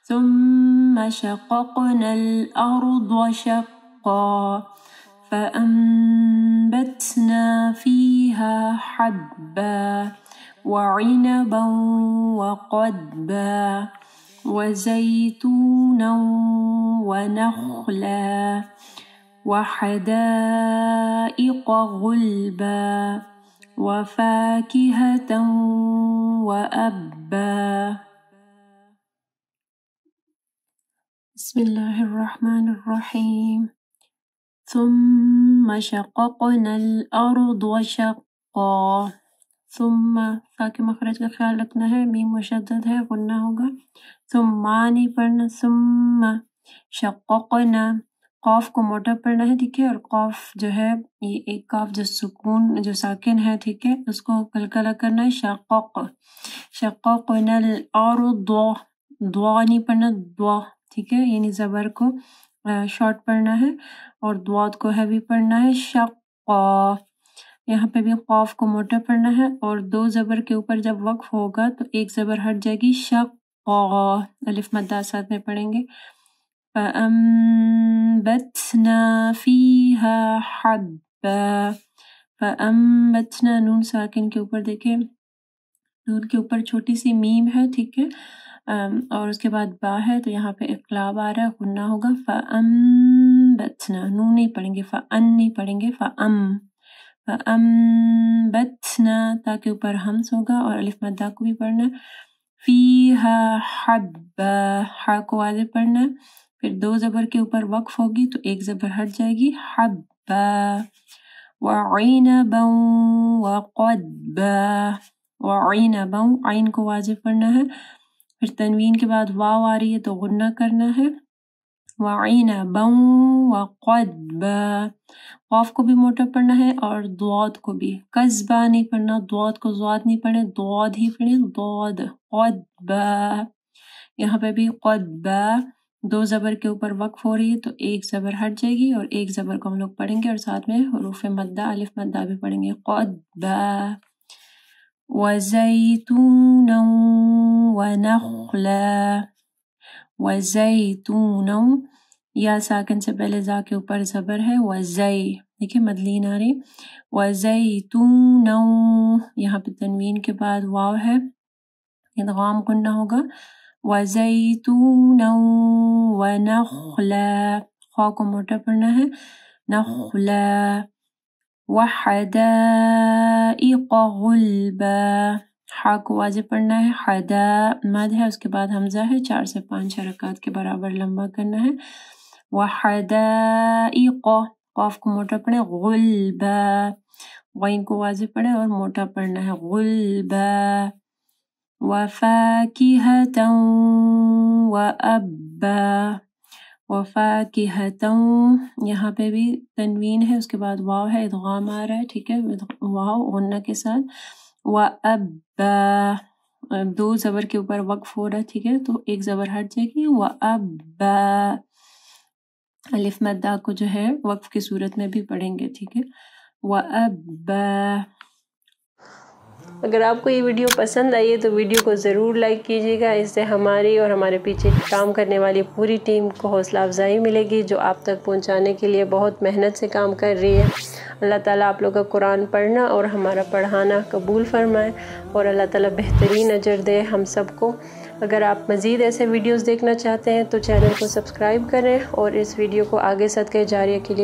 ثم شققنا الأرض شقا فأنبتنا فيها حبا وعنبا وقضبا وزيتونا ونخلا وحدائق غلبا وفاكهة وأبا. بسم الله الرحمن الرحيم. ثم شققنا الأرض شقا. ثم فا کے مخرج کا خیال رکھنا ہے، میم مشدد ہے، غنہ ہوگا. ثم نہیں پڑھنا. ثم شققنا، قاف کو موٹا پڑھنا ہے، ٹھیک ہے، اور قاف جو ہے یہ ایک قاف جو سکون جو ساکن ہے، ٹھیک ہے، اس کو قلقلہ کرنا ہے. شققنا الارض، دعا نہیں پڑھنا، دعا، ٹھیک ہے، یعنی زبر کو شارٹ پڑھنا ہے اور دوات کو ہیوی پڑھنا ہے. شقا، یہاں پہ بھی قاف کو موٹا پڑھنا ہے اور دو زبر کے اوپر جب وقف ہوگا تو ایک زبر ہٹ جائے گی. شقا، الف مدہ ساتھ میں پڑھیں گے. فَأَنبَتْنَا فِيهَا حَبًّا. فَأَنبَتْنَا، نون ساکن کے اوپر دیکھیں، نون کے اوپر چھوٹی سی میم ہے، ٹھیک ہے، اور اس کے بعد با ہے تو یہاں پہ اقلاب آ رہا ہے، غنہ ہوگا. فَأَنبَتْنَا، نون نہیں پڑھیں گے، فَأَن نہیں پڑھیں گے، فَأَنبَتْنَا، تاکہ اوپر ہمس ہوگا اور الف مدہ کو بھی پڑھنا ہے. فِيهَا حَبًّا، ہا کو واضح پڑھنا ہے، پھر دو زبر کے اوپر وقف ہوگی تو ایک زبر ہٹ جائے گی. حَبًّا وَعِنَبًا وَقَضْبًا. وَعِنَبًا، عین کو واضح پڑھنا ہے، پھر تنوین کے بعد واو آ رہی ہے تو غنہ کرنا ہے. وَعِنَبًا وَقَضْبًا، قاف کو بھی موٹا پڑھنا ہے اور دواد کو بھی. قصبہ نہیں پڑھنا، دواد کو زواد نہیں پڑھیں، دواد ہی پڑھیں، دواد. قضبا، یہاں پہ بھی قضبا، دو زبر کے اوپر وقف ہو رہی ہے تو ایک زبر ہٹ جائے گی اور ایک زبر کو ہم لوگ پڑھیں گے اور ساتھ میں حروف مدہ الف مدہ بھی پڑھیں گے. قضبا. وَزَيْتُونًا وَنَخْلًا. وَزَيْتُونًا، یا ساکن سے پہلے زا کے اوپر زبر ہے. وَزَي، دیکھیں مدلین آ رہی. وَزَيْتُونًا، یہاں پہ تنوین کے بعد واو ہے، ادغام غنہ ہوگا. وَزَيْتُونًا وَنَخْلًا، خا کو موٹا پڑھنا ہے. نخلا. وَحَدَائِقَ غُلْبًا، ہا کو واضح پڑھنا ہے. حدا مد ہے، اس کے بعد حمزہ ہے، 4 سے 5 حرکات کے برابر لمبا کرنا ہے. وَحَدَائِقَ، قاف کو موٹا پڑھیں. غُلْبًا، غین کو واضح پڑھیں اور موٹا پڑھنا ہے. غُلْبًا. وَفَاكِهَةً وَأَبًّا. وَفَاكِهَةً، یہاں پہ بھی تنوین ہے، اس کے بعد واو ہے، ادغام آ رہا ہے، ٹھیک ہے، واو غنہ کے ساتھ. وَأَبًّا، دو زبر کے اوپر وقف ہو رہا ہے، ٹھیک ہے، تو ایک زبر ہٹ جائے گی. وَأَبًّا، الف مدہ کو جو ہے وقف کی صورت میں بھی پڑھیں گے، ٹھیک ہے. وَأَبًّا. اگر آپ کو یہ ویڈیو پسند آئی ہے تو ویڈیو کو ضرور لائک کیجیے گا، اس سے ہماری اور ہمارے پیچھے کام کرنے والی پوری ٹیم کو حوصلہ افزائی ملے گی جو آپ تک پہنچانے کے لیے بہت محنت سے کام کر رہی ہے. اللہ تعالیٰ آپ لوگ کا قرآن پڑھنا اور ہمارا پڑھانا قبول فرمائے اور اللہ تعالیٰ بہترین اجر دے ہم سب کو. اگر آپ مزید ایسے ویڈیوز دیکھنا چاہتے ہیں تو چینل کو سبسکرائب کریں اور اس ویڈیو کو آگے صدقہ جاریہ کے لیے